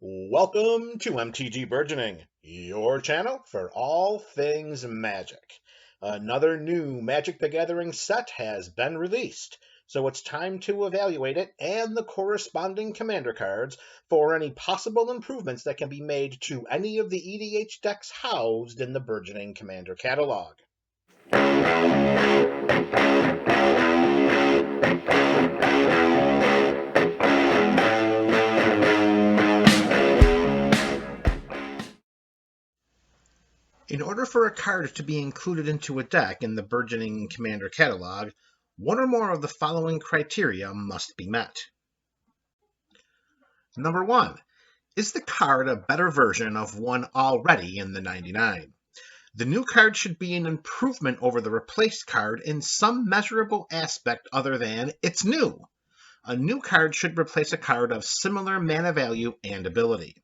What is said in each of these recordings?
Welcome to MTG Burgeoning, your channel for all things Magic. Another new Magic the Gathering set has been released, so it's time to evaluate it and the corresponding commander cards for any possible improvements that can be made to any of the EDH decks housed in the Burgeoning Commander catalog. In order for a card to be included into a deck in the Burgeoning Commander catalog, one or more of the following criteria must be met. Number 1. Is the card a better version of one already in the 99? The new card should be an improvement over the replaced card in some measurable aspect other than it's new. A new card should replace a card of similar mana value and ability.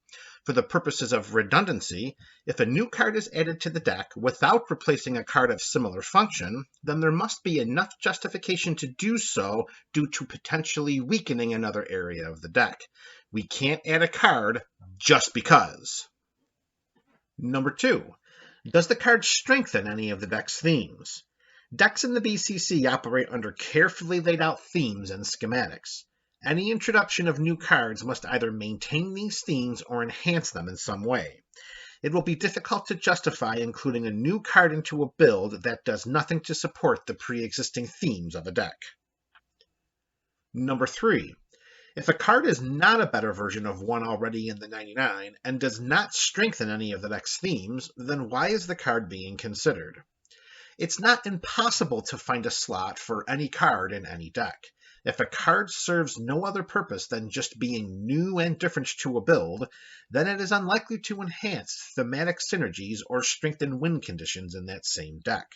For the purposes of redundancy, if a new card is added to the deck without replacing a card of similar function, then there must be enough justification to do so due to potentially weakening another area of the deck. We can't add a card just because. Number 2. Does the card strengthen any of the deck's themes? Decks in the BCC operate under carefully laid out themes and schematics. Any introduction of new cards must either maintain these themes or enhance them in some way. It will be difficult to justify including a new card into a build that does nothing to support the pre-existing themes of a deck. Number 3. If a card is not a better version of one already in the 99 and does not strengthen any of the deck's themes, then why is the card being considered? It's not impossible to find a slot for any card in any deck. If a card serves no other purpose than just being new and different to a build, then it is unlikely to enhance thematic synergies or strengthen win conditions in that same deck.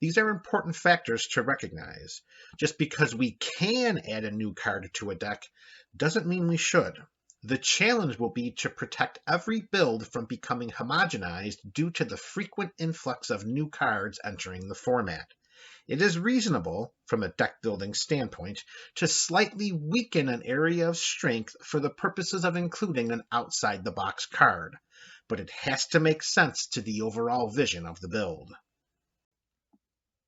These are important factors to recognize. Just because we can add a new card to a deck doesn't mean we should. The challenge will be to protect every build from becoming homogenized due to the frequent influx of new cards entering the format. It is reasonable, from a deck building standpoint, to slightly weaken an area of strength for the purposes of including an outside-the-box card, but it has to make sense to the overall vision of the build.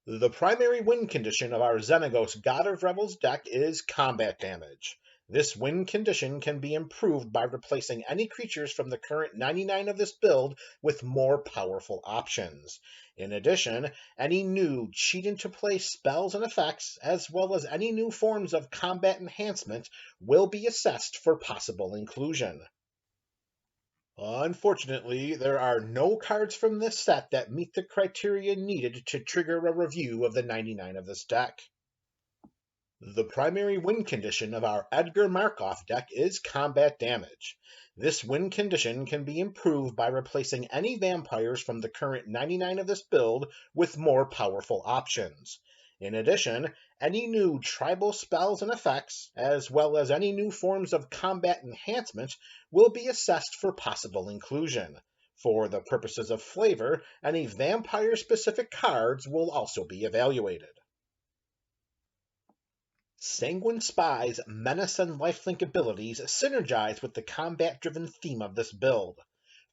The primary win condition of our Xenagos God of Rebels deck is combat damage. This win condition can be improved by replacing any creatures from the current 99 of this build with more powerful options. In addition, any new cheat-into-play spells and effects, as well as any new forms of combat enhancement, will be assessed for possible inclusion. Unfortunately, there are no cards from this set that meet the criteria needed to trigger a review of the 99 of this deck. The primary win condition of our Edgar Markov deck is combat damage. This win condition can be improved by replacing any vampires from the current 99 of this build with more powerful options. In addition, any new tribal spells and effects, as well as any new forms of combat enhancement, will be assessed for possible inclusion. For the purposes of flavor, any vampire-specific cards will also be evaluated. Sanguine Spy's menace and lifelink abilities synergize with the combat-driven theme of this build.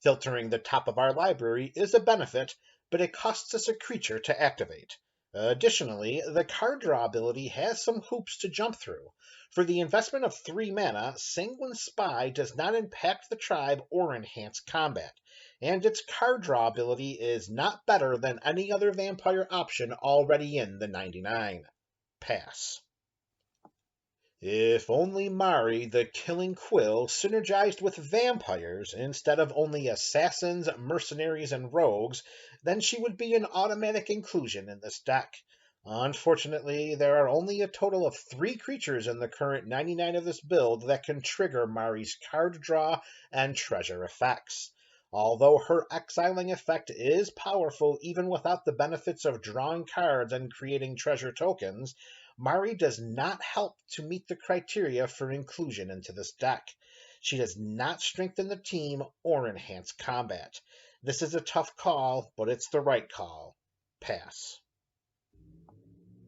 Filtering the top of our library is a benefit, but it costs us a creature to activate. Additionally, the card draw ability has some hoops to jump through. For the investment of 3 mana, Sanguine Spy does not impact the tribe or enhance combat, and its card draw ability is not better than any other vampire option already in the 99. Pass. If only Mari the Killing Quill synergized with vampires instead of only assassins, mercenaries, and rogues, then she would be an automatic inclusion in this deck. Unfortunately, there are only a total of 3 creatures in the current 99 of this build that can trigger Mari's card draw and treasure effects. Although her exiling effect is powerful even without the benefits of drawing cards and creating treasure tokens, Mari does not help to meet the criteria for inclusion into this deck. She does not strengthen the team or enhance combat. This is a tough call, but it's the right call. Pass.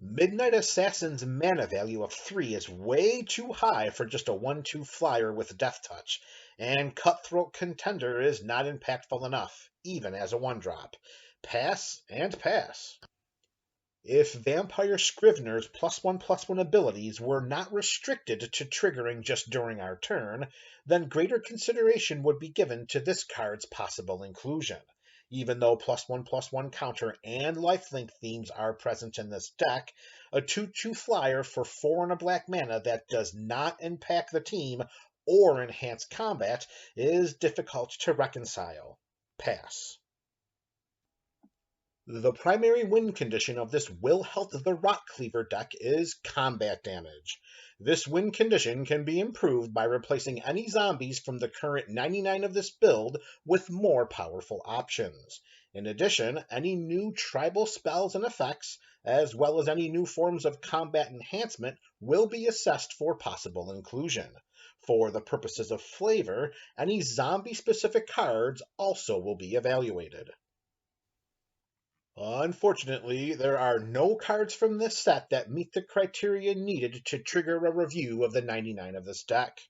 Midnight Assassin's mana value of 3 is way too high for just a 1/2 flyer with Death Touch, and Cutthroat Contender is not impactful enough, even as a 1-drop. Pass and pass. If Vampire Scrivener's +1/+1 abilities were not restricted to triggering just during our turn, then greater consideration would be given to this card's possible inclusion. Even though +1/+1 counter and lifelink themes are present in this deck, a 2/2 flyer for 4 and a black mana that does not impact the team or enhance combat is difficult to reconcile. Pass. The primary win condition of this Will Help the Rot Cleaver deck is combat damage. This win condition can be improved by replacing any zombies from the current 99 of this build with more powerful options. In addition, any new tribal spells and effects, as well as any new forms of combat enhancement, will be assessed for possible inclusion. For the purposes of flavor, any zombie-specific cards also will be evaluated. Unfortunately, there are no cards from this set that meet the criteria needed to trigger a review of the 99 of this deck.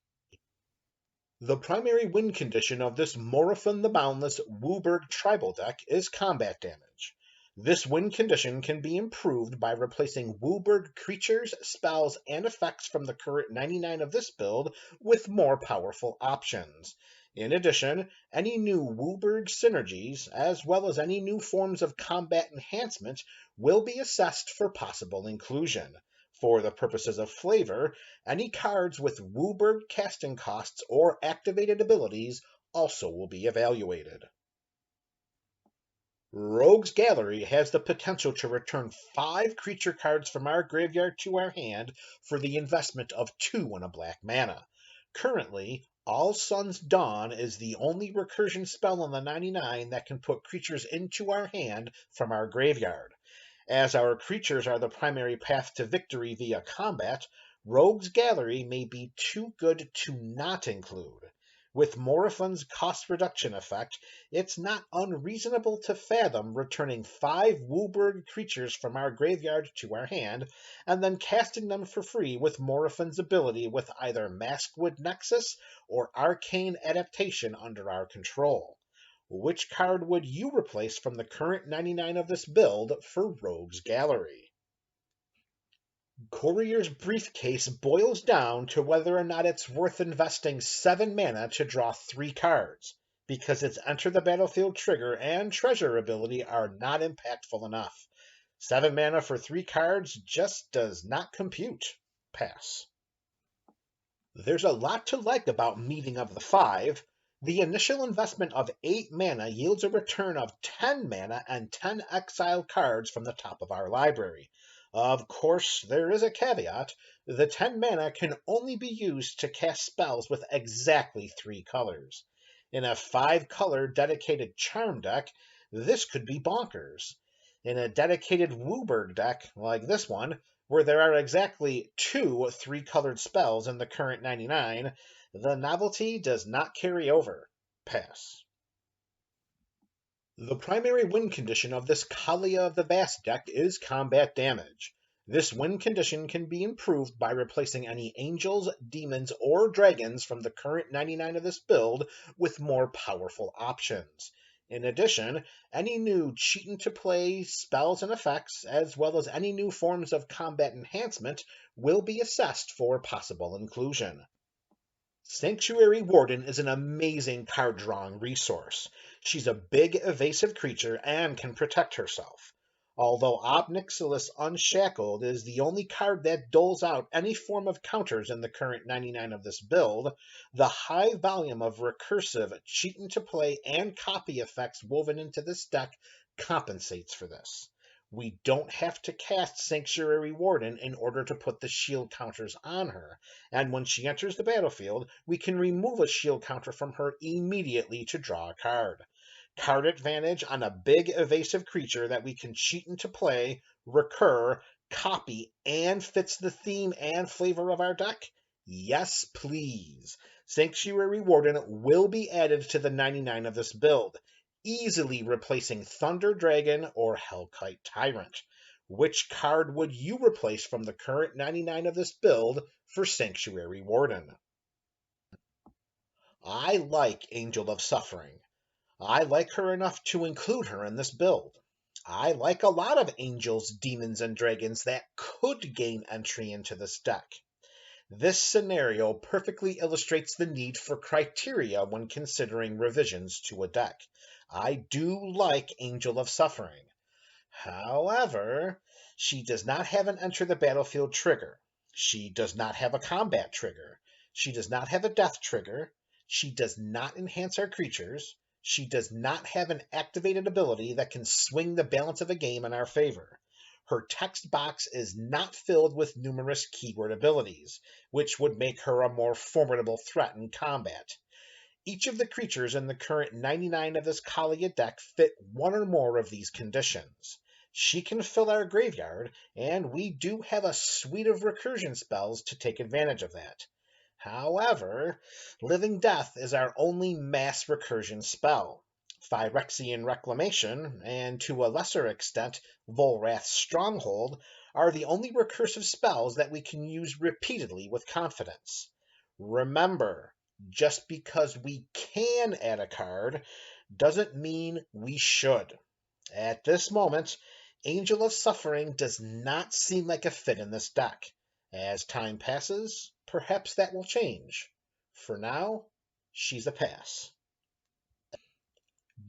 The primary win condition of this Morrifon the Boundless Wooburg tribal deck is combat damage. This win condition can be improved by replacing Wooburg creatures, spells, and effects from the current 99 of this build with more powerful options. In addition, any new Wooburg synergies, as well as any new forms of combat enhancement, will be assessed for possible inclusion. For the purposes of flavor, any cards with Wooburg casting costs or activated abilities also will be evaluated. Rogue's Gallery has the potential to return 5 creature cards from our graveyard to our hand for the investment of 2 and a black mana. Currently, All Sun's Dawn is the only recursion spell on the 99 that can put creatures into our hand from our graveyard. As our creatures are the primary path to victory via combat, Rogue's Gallery may be too good to not include. With Morrifon's cost reduction effect, it's not unreasonable to fathom returning 5 Wooburg creatures from our graveyard to our hand, and then casting them for free with Morrifon's ability with either Maskwood Nexus or Arcane Adaptation under our control. Which card would you replace from the current 99 of this build for Rogue's Gallery? Courier's Briefcase boils down to whether or not it's worth investing 7 mana to draw 3 cards, because its Enter the Battlefield trigger and treasure ability are not impactful enough. 7 mana for 3 cards just does not compute. Pass. There's a lot to like about Meeting of the Five. The initial investment of 8 mana yields a return of 10 mana and 10 exiled cards from the top of our library. Of course, there is a caveat. The 10 mana can only be used to cast spells with exactly 3 colors. In a 5-color dedicated Charm deck, this could be bonkers. In a dedicated Wooburg deck, like this one, where there are exactly 2 3-colored spells in the current 99, the novelty does not carry over. Pass. The primary win condition of this Kaalia of the Vast deck is combat damage. This win condition can be improved by replacing any angels, demons, or dragons from the current 99 of this build with more powerful options. In addition, any new cheat-to-play spells and effects, as well as any new forms of combat enhancement, will be assessed for possible inclusion. Sanctuary Warden is an amazing card-drawing resource. She's a big, evasive creature and can protect herself. Although Ob Nixilis Unshackled is the only card that doles out any form of counters in the current 99 of this build, the high volume of recursive, cheat-to-play, and copy effects woven into this deck compensates for this. We don't have to cast Sanctuary Warden in order to put the shield counters on her, and when she enters the battlefield, we can remove a shield counter from her immediately to draw a card. Card advantage on a big evasive creature that we can cheat into play, recur, copy, and fits the theme and flavor of our deck? Yes, please. Sanctuary Warden will be added to the 99 of this build, easily replacing Thunder Dragon or Hellkite Tyrant. Which card would you replace from the current 99 of this build for Sanctuary Warden? I like Angel of Suffering. I like her enough to include her in this build. I like a lot of angels, demons, and dragons that could gain entry into this deck. This scenario perfectly illustrates the need for criteria when considering revisions to a deck. I do like Angel of Suffering. However, she does not have an enter the battlefield trigger. She does not have a combat trigger. She does not have a death trigger. She does not enhance our creatures. She does not have an activated ability that can swing the balance of a game in our favor. Her text box is not filled with numerous keyword abilities, which would make her a more formidable threat in combat. Each of the creatures in the current 99 of this Kaalia deck fit one or more of these conditions. She can fill our graveyard, and we do have a suite of recursion spells to take advantage of that. However, Living Death is our only mass recursion spell. Phyrexian Reclamation, and to a lesser extent, Volrath's Stronghold, are the only recursive spells that we can use repeatedly with confidence. Remember, just because we can add a card doesn't mean we should. At this moment, Angel of Suffering does not seem like a fit in this deck. As time passes, perhaps that will change. For now, she's a pass.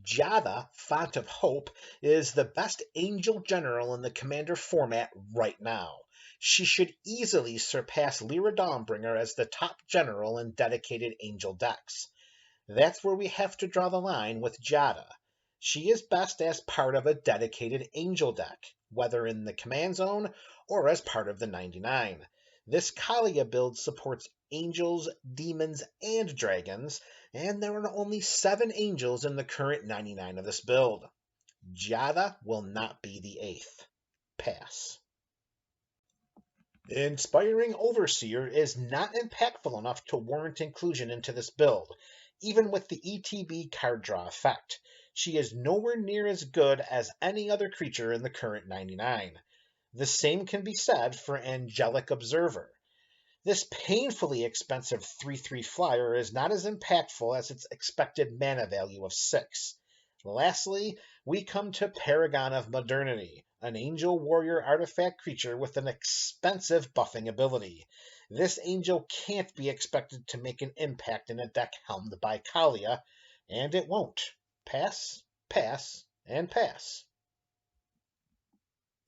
Jada, Font of Hope, is the best Angel General in the Commander format right now. She should easily surpass Lyra Dawnbringer as the top general in dedicated Angel decks. That's where we have to draw the line with Jada. She is best as part of a dedicated Angel deck, whether in the Command Zone or as part of the 99. This Kaalia build supports angels, demons, and dragons, and there are only 7 angels in the current 99 of this build. Jada will not be the 8th. Pass. Inspiring Overseer is not impactful enough to warrant inclusion into this build, even with the ETB card draw effect. She is nowhere near as good as any other creature in the current 99. The same can be said for Angelic Observer. This painfully expensive 3/3 flyer is not as impactful as its expected mana value of 6. Lastly, we come to Paragon of Modernity, an Angel Warrior artifact creature with an expensive buffing ability. This angel can't be expected to make an impact in a deck helmed by Kaalia, and it won't. Pass, pass, and pass.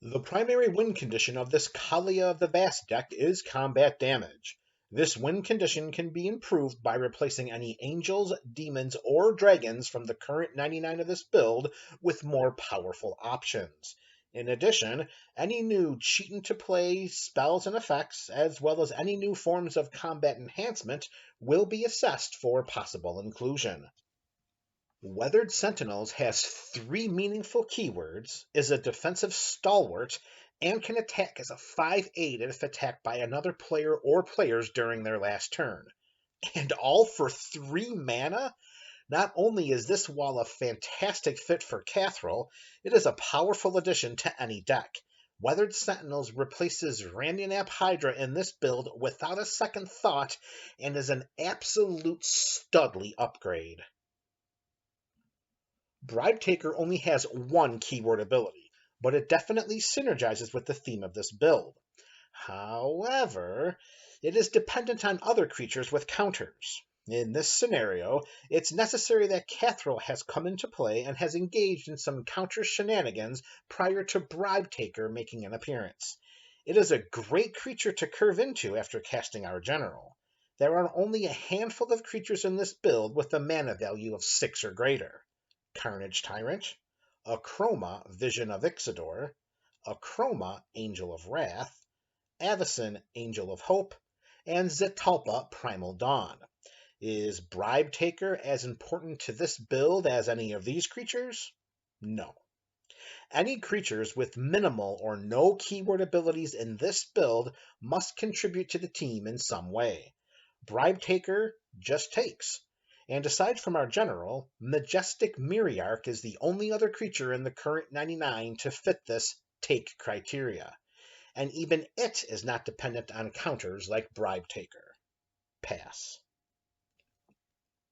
The primary win condition of this Kaalia of the Vast deck is combat damage. This win condition can be improved by replacing any angels, demons, or dragons from the current 99 of this build with more powerful options. In addition, any new cheat-to-play spells and effects, as well as any new forms of combat enhancement, will be assessed for possible inclusion. Weathered Sentinels has 3 meaningful keywords, is a defensive stalwart, and can attack as a 5/8 if attacked by another player or players during their last turn. And all for 3 mana? Not only is this wall a fantastic fit for Kathril, it is a powerful addition to any deck. Weathered Sentinels replaces Randonap Hydra in this build without a second thought and is an absolute studly upgrade. Bribe Taker only has 1 keyword ability, but it definitely synergizes with the theme of this build. However, it is dependent on other creatures with counters. In this scenario, it's necessary that Kathril has come into play and has engaged in some counter shenanigans prior to Bribe Taker making an appearance. It is a great creature to curve into after casting our general. There are only a handful of creatures in this build with a mana value of 6 or greater. Carnage Tyrant, Akroma, Vision of Ixidor, Akroma, Angel of Wrath, Avacyn, Angel of Hope, and Zetalpa, Primal Dawn. Is Bribe Taker as important to this build as any of these creatures? No. Any creatures with minimal or no keyword abilities in this build must contribute to the team in some way. Bribe Taker just takes. And aside from our general, Majestic Myriarch is the only other creature in the current 99 to fit this take criteria, and even it is not dependent on counters like Bribe Taker. Pass.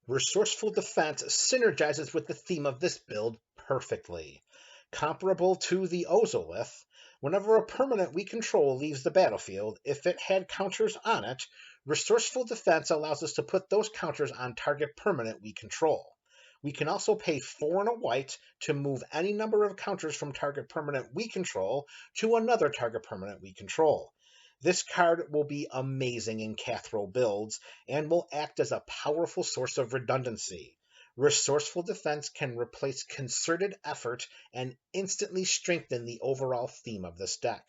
Resourceful Defense synergizes with the theme of this build perfectly. Comparable to the Ozolith, whenever a permanent we control leaves the battlefield, if it had counters on it, Resourceful Defense allows us to put those counters on target permanent we control. We can also pay 4 and a white to move any number of counters from target permanent we control to another target permanent we control. This card will be amazing in Kathril builds and will act as a powerful source of redundancy. Resourceful Defense can replace concerted effort and instantly strengthen the overall theme of this deck.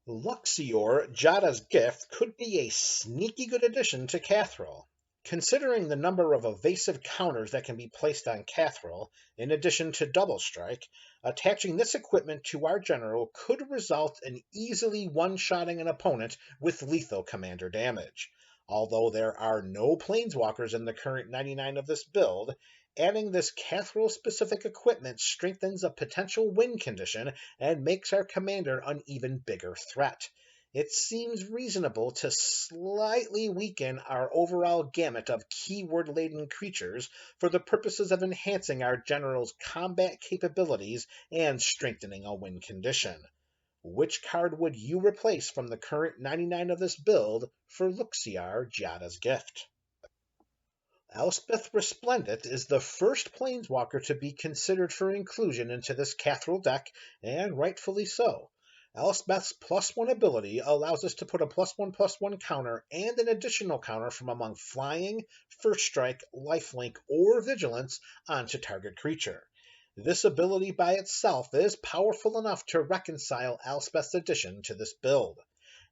Luxior, Jada's Gift, could be a sneaky good addition to Kathril. Considering the number of evasive counters that can be placed on Kathril, in addition to Double Strike, attaching this equipment to our general could result in easily one-shotting an opponent with lethal commander damage. Although there are no planeswalkers in the current 99 of this build, adding this Kathril-specific equipment strengthens a potential win condition and makes our commander an even bigger threat. It seems reasonable to slightly weaken our overall gamut of keyword-laden creatures for the purposes of enhancing our general's combat capabilities and strengthening a win condition. Which card would you replace from the current 99 of this build for Luxior, Jada's Gift? Elspeth Resplendent is the first planeswalker to be considered for inclusion into this Kathril deck, and rightfully so. Elspeth's +1 ability allows us to put a +1/+1 counter and an additional counter from among Flying, First Strike, Lifelink, or Vigilance onto target creature. This ability by itself is powerful enough to reconcile Elspeth's addition to this build.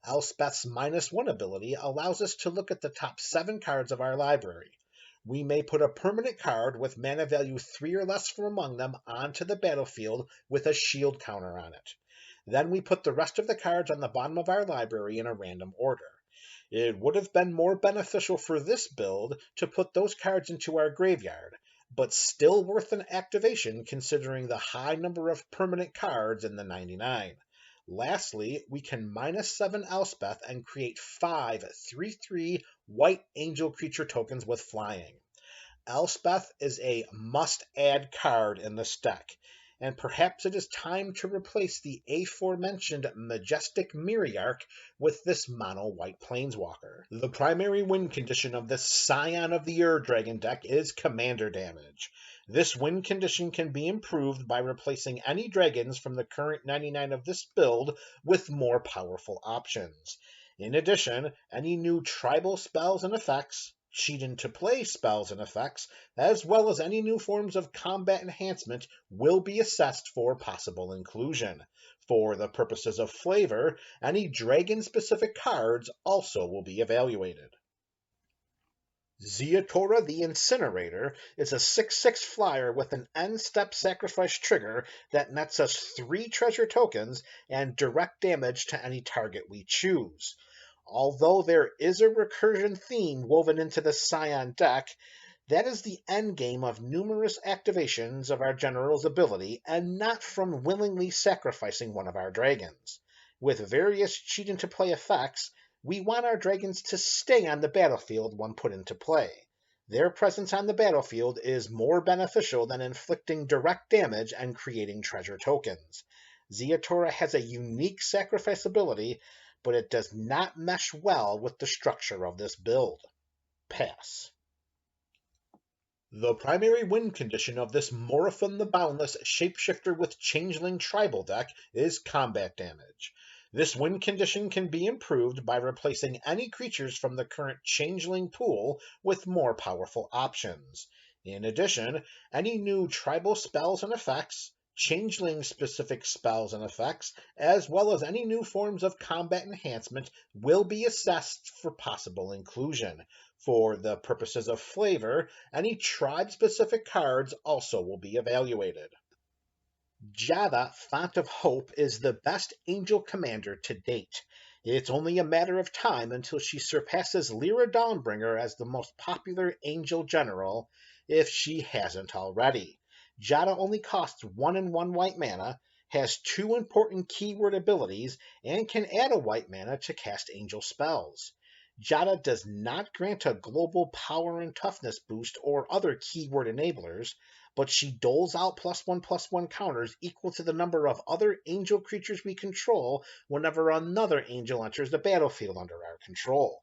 Elspeth's -1 ability allows us to look at the top 7 cards of our library. We may put a permanent card with mana value 3 or less from among them onto the battlefield with a shield counter on it. Then we put the rest of the cards on the bottom of our library in a random order. It would have been more beneficial for this build to put those cards into our graveyard, but still worth an activation considering the high number of permanent cards in the 99. Lastly, we can -7 Elspeth and create 5 3/3 white angel creature tokens with flying. Elspeth is a must-add card in this deck, and perhaps it is time to replace the aforementioned Majestic Myriarch with this mono-white planeswalker. The primary win condition of this Scion of the Ur-Dragon deck is commander damage. This win condition can be improved by replacing any dragons from the current 99 of this build with more powerful options. In addition, any new tribal spells and effects, cheat into play spells and effects, as well as any new forms of combat enhancement will be assessed for possible inclusion. For the purposes of flavor, any dragon-specific cards also will be evaluated. Zeatora the Incinerator is a 6/6 flyer with an end-step sacrifice trigger that nets us 3 treasure tokens and direct damage to any target we choose. Although there is a recursion theme woven into the Scion deck, that is the endgame of numerous activations of our general's ability and not from willingly sacrificing one of our dragons. With various cheat into play effects, we want our dragons to stay on the battlefield when put into play. Their presence on the battlefield is more beneficial than inflicting direct damage and creating treasure tokens. Zeatora has a unique sacrifice ability, but it does not mesh well with the structure of this build. Pass. The primary win condition of this Morrifon the Boundless Shapeshifter with Changeling Tribal deck is combat damage. This win condition can be improved by replacing any creatures from the current Changeling pool with more powerful options. In addition, any new tribal spells and effects, Changeling-specific spells and effects, as well as any new forms of combat enhancement will be assessed for possible inclusion. For the purposes of flavor, any tribe-specific cards also will be evaluated. Jada, Font of Hope, is the best angel commander to date. It's only a matter of time until she surpasses Lyra Dawnbringer as the most popular angel general, if she hasn't already. Jada only costs 1 and 1 white mana, has 2 important keyword abilities, and can add a white mana to cast angel spells. Jada does not grant a global power and toughness boost or other keyword enablers, but she doles out +1/+1 counters equal to the number of other angel creatures we control whenever another angel enters the battlefield under our control.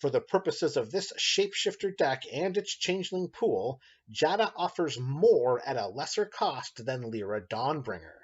For the purposes of this shapeshifter deck and its changeling pool, Jada offers more at a lesser cost than Lyra Dawnbringer.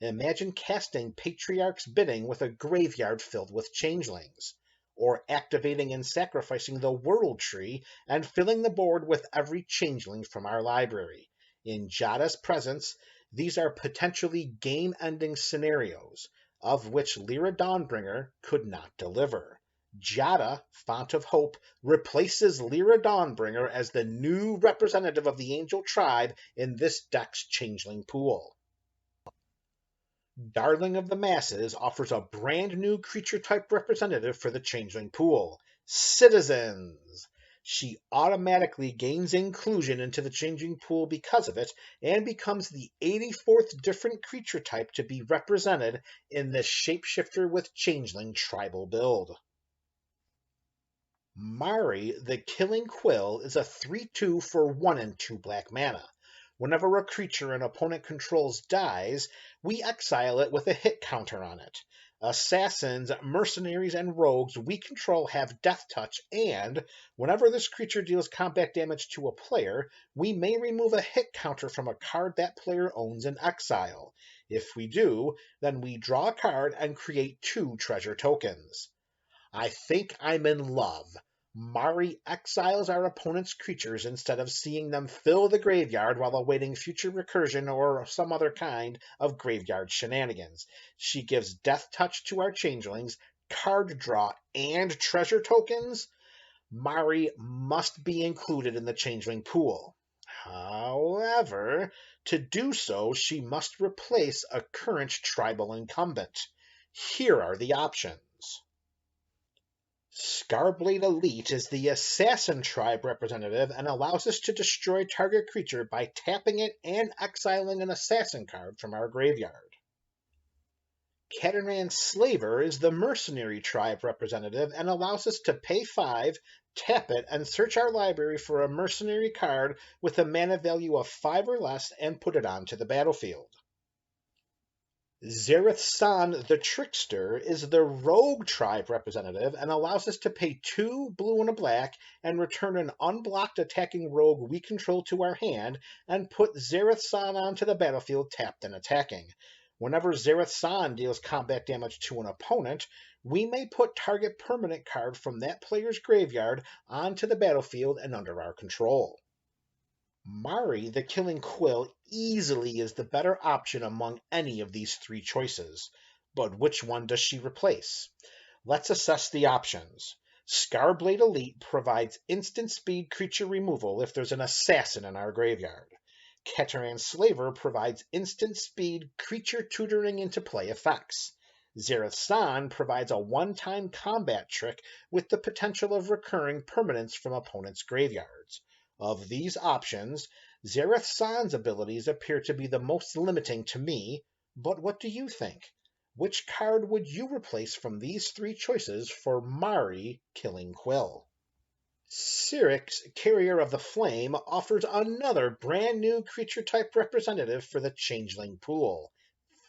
Imagine casting Patriarch's Bidding with a graveyard filled with changelings, or activating and sacrificing the World Tree and filling the board with every changeling from our library. In Jada's presence, these are potentially game-ending scenarios, of which Lyra Dawnbringer could not deliver. Jada, Font of Hope, replaces Lyra Dawnbringer as the new representative of the Angel Tribe in this deck's changeling pool. Darling of the Masses offers a brand new creature type representative for the changeling pool, Citizens. She automatically gains inclusion into the changing pool because of it, and becomes the 84th different creature type to be represented in this shapeshifter with changeling tribal build. Mari, the Killing Quill, is a 3/2 for 1 and 2 black mana. Whenever a creature an opponent controls dies, we exile it with a hit counter on it. Assassins, mercenaries, and rogues we control have death touch, and whenever this creature deals combat damage to a player, we may remove a hit counter from a card that player owns in exile. If we do, then we draw a card and create 2 treasure tokens. I think I'm in love. Mari exiles our opponent's creatures instead of seeing them fill the graveyard while awaiting future recursion or some other kind of graveyard shenanigans. She gives death touch to our changelings, card draw, and treasure tokens. Mari must be included in the changeling pool. However, to do so, she must replace a current tribal incumbent. Here are the options. Scarblade Elite is the Assassin Tribe representative and allows us to destroy target creature by tapping it and exiling an Assassin card from our graveyard. Kathril Slaver is the Mercenary Tribe representative and allows us to pay 5, tap it, and search our library for a mercenary card with a mana value of 5 or less and put it onto the battlefield. Xerath San the Trickster is the Rogue Tribe representative and allows us to pay 2 blue and a black and return an unblocked attacking rogue we control to our hand and put Xerath San onto the battlefield tapped and attacking. Whenever Xerath San deals combat damage to an opponent, we may put target permanent card from that player's graveyard onto the battlefield and under our control. Mari, the Killing Quill, easily is the better option among any of these 3 choices. But which one does she replace? Let's assess the options. Scarblade Elite provides instant speed creature removal if there's an assassin in our graveyard. Kathril Slaver provides instant speed creature tutoring into play effects. Xerath San provides a one-time combat trick with the potential of recurring permanents from opponents' graveyards. Of these options, Xerath San's abilities appear to be the most limiting to me, but what do you think? Which card would you replace from these 3 choices for Mari, Killing Quill? Syrix, Carrier of the Flame, offers another brand new creature type representative for the changeling pool,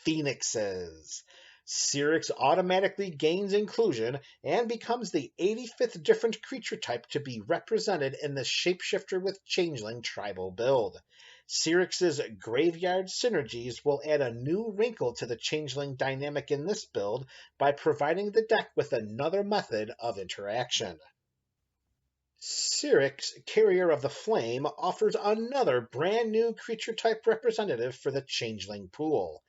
Phoenixes. Syrix automatically gains inclusion and becomes the 85th different creature type to be represented in the Shapeshifter with Changeling tribal build. Syrix's graveyard synergies will add a new wrinkle to the Changeling dynamic in this build by providing the deck with another method of interaction. Syrix, Carrier of the Flame, offers another brand new creature type representative for the Changeling pool,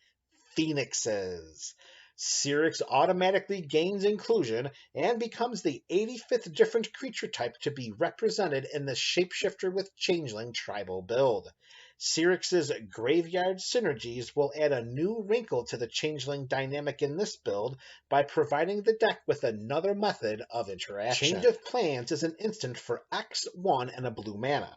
Phoenixes. Syrix automatically gains inclusion and becomes the 85th different creature type to be represented in the Shapeshifter with Changeling tribal build. Syrix's graveyard synergies will add a new wrinkle to the Changeling dynamic in this build by providing the deck with another method of interaction. Change of Plans is an instant for X, 1, and a blue mana.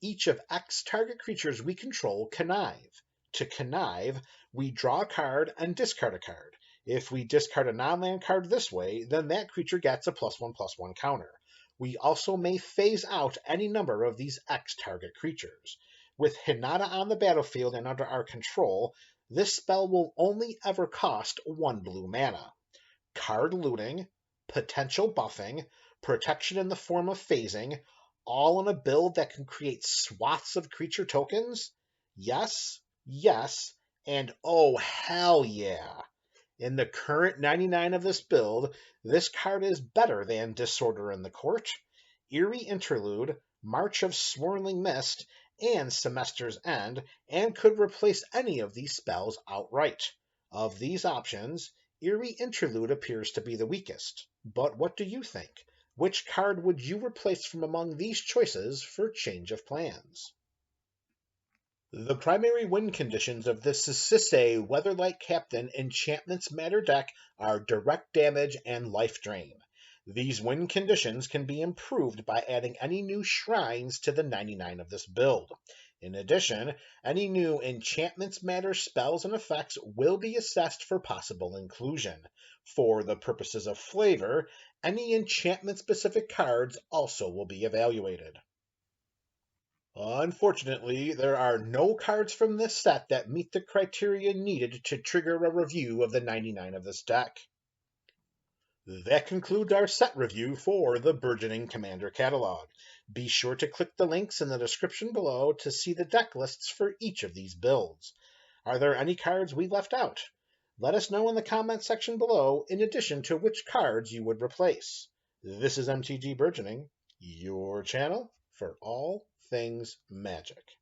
Each of X target creatures we control connive. To connive, We draw a card and discard a card. If we discard a non-land card this way, then that creature gets a +1/+1 counter. We also may phase out any number of these X target creatures. With Hinata on the battlefield and under our control, this spell will only ever cost 1 blue mana. Card looting, potential buffing, protection in the form of phasing, all in a build that can create swaths of creature tokens? Yes, yes, and oh hell yeah! In the current 99 of this build, this card is better than Disorder in the Court, Eerie Interlude, March of Swirling Mist, and Semester's End, and could replace any of these spells outright. Of these options, Eerie Interlude appears to be the weakest. But what do you think? Which card would you replace from among these choices for change of plans? The primary win conditions of the Sisei Weatherlight Captain Enchantments Matter deck are direct damage and life drain. These win conditions can be improved by adding any new shrines to the 99 of this build. In addition, any new Enchantments Matter spells and effects will be assessed for possible inclusion. For the purposes of flavor, any enchantment-specific cards also will be evaluated. Unfortunately, there are no cards from this set that meet the criteria needed to trigger a review of the 99 of this deck. That concludes our set review for the Burgeoning Commander catalog. Be sure to click the links in the description below to see the deck lists for each of these builds. Are there any cards we left out? Let us know in the comment section below, in addition to which cards you would replace. This is MTG Burgeoning, your channel for all things Magic.